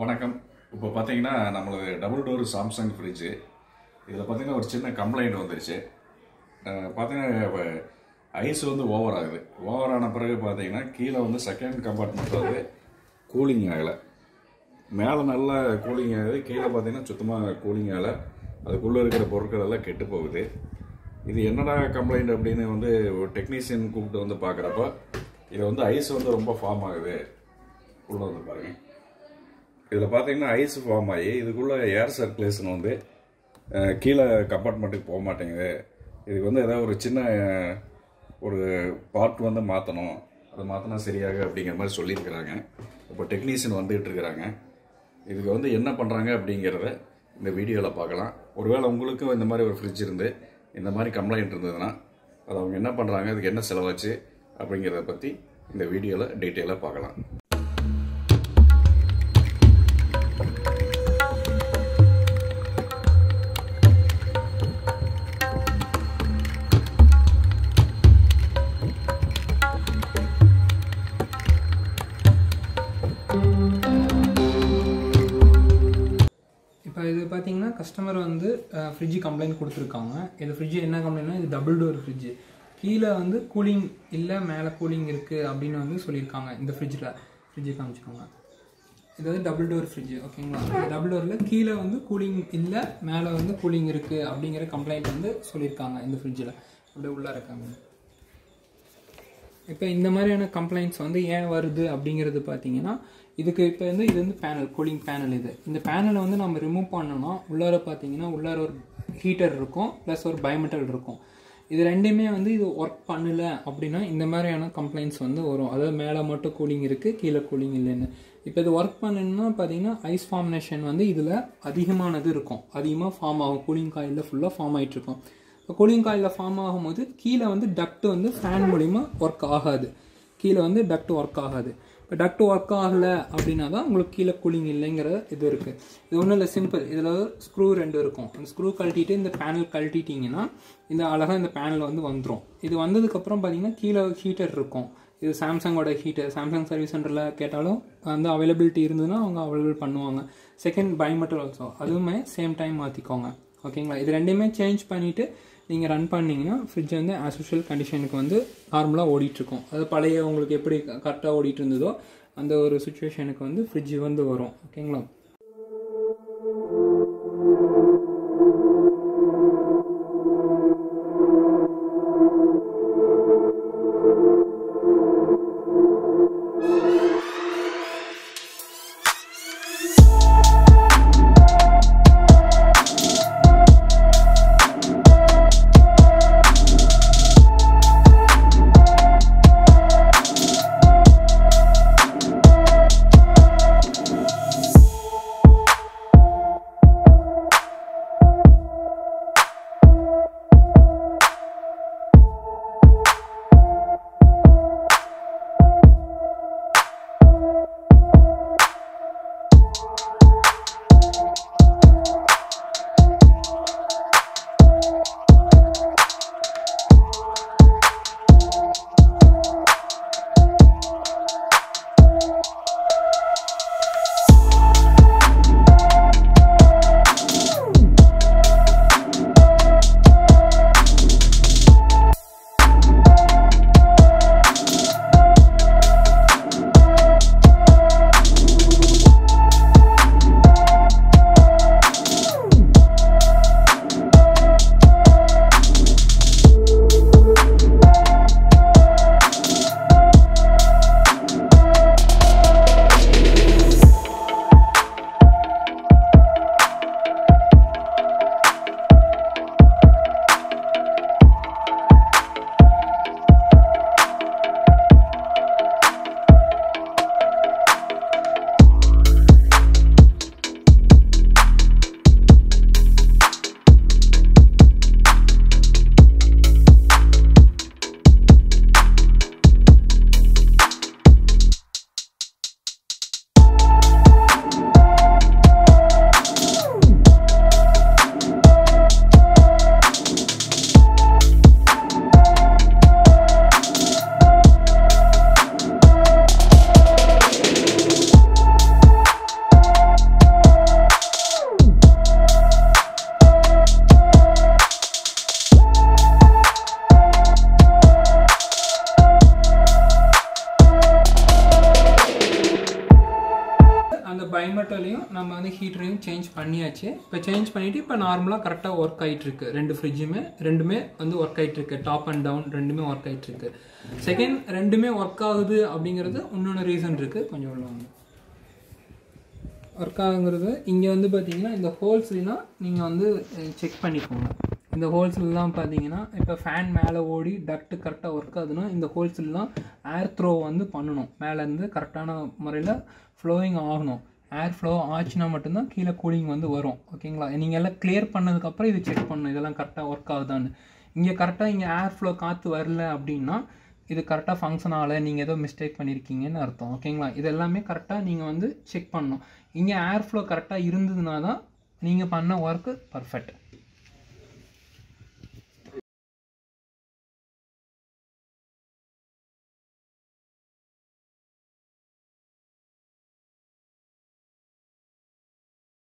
வணக்கம். இப்போ பார்த்தீங்கன்னா நம்மளது டபுள் டோர் சாம்சங் ஃப்ரிட்ஜு. இதில் பார்த்தீங்கன்னா ஒரு சின்ன கம்ப்ளைண்ட் வந்துருச்சு. பார்த்தீங்கன்னா ஐஸ் வந்து ஓவர் ஆகுது. ஓவர் ஆன பிறகு பார்த்தீங்கன்னா கீழே வந்து செகண்ட் கம்பார்ட்மெண்ட் வந்து கூலிங் ஆகலை. மேலே நல்லா கூலிங் ஆகுது, கீழே பார்த்தீங்கன்னா சுத்தமாக கூலிங் ஆகலை. அதுக்குள்ளே இருக்கிற பொருட்கள் எல்லாம் கெட்டு போகுது. இது என்னடா கம்ப்ளைண்ட் அப்படின்னு வந்து ஒரு டெக்னீஷியன் கூப்பிட்டு வந்து பார்க்குறப்ப இது வந்து ஐஸ் வந்து ரொம்ப ஃபார்ம் ஆகுது. உள்ளே வந்து பாருங்கள், இதில் பார்த்தீங்கன்னா ஐஸ் ஃபார்ம் ஆகி இதுக்குள்ளே ஏர் சர்க்குலேஷன் வந்து கீழே கம்பார்ட்மெண்ட்டுக்கு போக மாட்டேங்குது. இதுக்கு வந்து ஏதாவது ஒரு சின்ன ஒரு பார்ட் வந்து மாற்றணும், அதை மாற்றினா சரியாக அப்படிங்கிற மாதிரி சொல்லியிருக்கிறாங்க. இப்போ டெக்னீஷியன் வந்துகிட்டு இருக்கிறாங்க. இதுக்கு வந்து என்ன பண்ணுறாங்க அப்படிங்கிறத இந்த வீடியோவில் பார்க்கலாம். ஒருவேளை உங்களுக்கும் இந்த மாதிரி ஒரு ஃப்ரிட்ஜ் இருந்து இந்த மாதிரி கம்ப்ளைண்ட் இருந்ததுன்னா அது அவங்க என்ன பண்ணுறாங்க, அதுக்கு என்ன செலவாச்சு அப்படிங்கிறத பற்றி இந்த வீடியோவில் டீட்டெயிலாக பார்க்கலாம். இப்போ இது பார்த்தீங்கன்னா கஸ்டமர் வந்து ஃப்ரிட்ஜு கம்ப்ளைண்ட் கொடுத்துருக்காங்க. இது ஃப்ரிட்ஜு என்ன கம்ப்ளைண்ட்னா, இது டபுள் டோர் ஃப்ரிட்ஜு. கீழே வந்து கூலிங் இல்லை, மேலே கூலிங் இருக்குது அப்படின்னு வந்து சொல்லியிருக்காங்க. இந்த ஃப்ரிட்ஜு காமிச்சிக்கோங்க. இது வந்து டபுள் டோர் ஃப்ரிட்ஜு, ஓகேங்களா? டபுள் டோரில் கீழே வந்து கூலிங் இல்லை, மேலே வந்து கூலிங் இருக்குது அப்படிங்கிற கம்ப்ளைண்ட் வந்து சொல்லியிருக்காங்க இந்த ஃப்ரிட்ஜில். அப்படியே உள்ளே இருக்காங்க. இப்போ இந்த மாதிரியான கம்ப்ளைண்ட்ஸ் வந்து ஏன் வருது அப்படிங்கிறது பார்த்தீங்கன்னா, இதுக்கு இப்போ வந்து இது வந்து பேனல், கூலிங் பேனல். இந்த பேனலை வந்து நம்ம ரிமூவ் பண்ணோம்னா உள்ளார பார்த்தீங்கன்னா உள்ளார ஒரு ஹீட்டர் இருக்கும், ப்ளஸ் ஒரு பயோமெட்டல் இருக்கும். இது ரெண்டுமே வந்து இது ஒர்க் பண்ணலை அப்படின்னா இந்த மாதிரியான கம்ப்ளைண்ட்ஸ் வந்து வரும். அதாவது மேலே மட்டும் கூலிங் இருக்குது, கீழே கூலிங் இல்லைன்னு. இப்போ இது ஒர்க் பண்ணணும்னா பார்த்தீங்கன்னா ஐஸ் ஃபார்மினேஷன் வந்து இதில் அதிகமானது இருக்கும், அதிகமாக ஃபார்ம் ஆகும். கூலிங் காயிலில் ஃபுல்லாக ஃபார்ம் ஆகிட்டு இருக்கும். இப்போ கூலிங் காயிலில் ஃபார்ம் ஆகும்போது கீழே வந்து டக்ட் வந்து ஃபேன் மூலிமா ஒர்க் ஆகாது. கீழே வந்து டக்ட் ஒர்க் ஆகாது. இப்போ டக்ட் ஒர்க் ஆகலை அப்படின்னா தான் உங்களுக்கு கீழே கூலிங் இல்லைங்கிற இது இருக்குது. இது ஒன்றும் இல்லை, சிம்பிள். இதில் ஸ்க்ரூ 2 இருக்கும். அந்த ஸ்க்ரூ கழட்டிட்டு இந்த பேனல் கழட்டிட்டிங்கன்னா இந்த அழகாக இந்த பேனல் வந்து வந்துடும். இது வந்ததுக்கப்புறம் பார்த்தீங்கன்னா கீழே ஹீட்டர் இருக்கும். இது சாம்சங்கோட ஹீட்டர். சாம்சங் சர்வீஸ் சென்டரில் கேட்டாலும் வந்து அவைலபிலிட்டி இருந்ததுன்னா அவங்க அவைலபிள் பண்ணுவாங்க. செகண்ட் பயோமெட்டல் ஆல்சோ, அதுவுமே சேம் டைம் மாற்றிக்கோங்க, ஓகேங்களா? இது ரெண்டையுமே சேஞ்ச் பண்ணிவிட்டு நீங்கள் ரன் பண்ணிங்கன்னா ஃப்ரிட்ஜ் வந்து ஆஸ் யூஷுவல் கண்டிஷனுக்கு வந்து நார்மலாக ஓடிட்டுருக்கும். அது பழைய உங்களுக்கு எப்படி கரெக்டாக ஓடிட்டு இருந்ததோ அந்த ஒரு சுச்சுவேஷனுக்கு வந்து ஃப்ரிட்ஜ் வந்து வரும், ஓகேங்களா? அந்த பைமெட்டலையும் நம்ம வந்து ஹீட்டரையும் சேஞ்ச் பண்ணியாச்சு. இப்போ சேஞ்ச் பண்ணிவிட்டு இப்போ நார்மலாக கரெக்டாக ஒர்க் ஆகிட்டுருக்கு. 2 ஃப்ரிட்ஜுமே ரெண்டுமே வந்து ஒர்க் ஆகிட்டுருக்கு. டாப் அண்ட் டவுன் ரெண்டுமே ஒர்க் ஆகிட்டுருக்கு. செகண்ட், ரெண்டுமே ஒர்க் ஆகுது அப்படிங்கிறது இன்னொன்று ரீசன் இருக்குது. கொஞ்சம் உள்ள வாங்க. ஒர்க் ஆகுங்கிறது இங்கே வந்து பார்த்தீங்கன்னா இந்த ஹோல்ஸ்லாம் நீங்கள் வந்து செக் பண்ணிக்கோங்க. இந்த ஹோல்ஸ்லாம் பார்த்தீங்கன்னா இப்போ ஃபேன் மேலே ஓடி டக்ட்டு கரெக்டாக ஒர்க் ஆகுதுன்னா இந்த ஹோல்ஸ்லாம் ஏர் த்ரோ வந்து பண்ணணும். மேலேருந்து கரெக்டான முறையில் ஃப்ளோயிங் ஆகணும். ஏர் ஃப்ளோ ஆச்சுன்னா மட்டும்தான் கீழே கூலிங் வந்து வரும். ஓகேங்களா? நீங்கள் எல்லாம் கிளியர் பண்ணதுக்கப்புறம் இது செக் பண்ணணும் இதெல்லாம் கரெக்டாக ஒர்க் ஆகுதான்னு. இங்கே கரெக்டாக இங்கே ஏர் ஃப்ளோ காற்று வரல அப்படின்னா இது கரெக்டாக ஃபங்க்ஷன் ஆகலை, நீங்கள் ஏதோ மிஸ்டேக் பண்ணியிருக்கீங்கன்னு அர்த்தம். ஓகேங்களா? இது எல்லாமே கரெக்டாக நீங்கள் வந்து செக் பண்ணணும். இங்கே ஏர் ஃப்ளோ கரெக்டாக இருந்ததுனா தான் நீங்கள் பண்ண ஒர்க்கு பர்ஃபெக்ட்.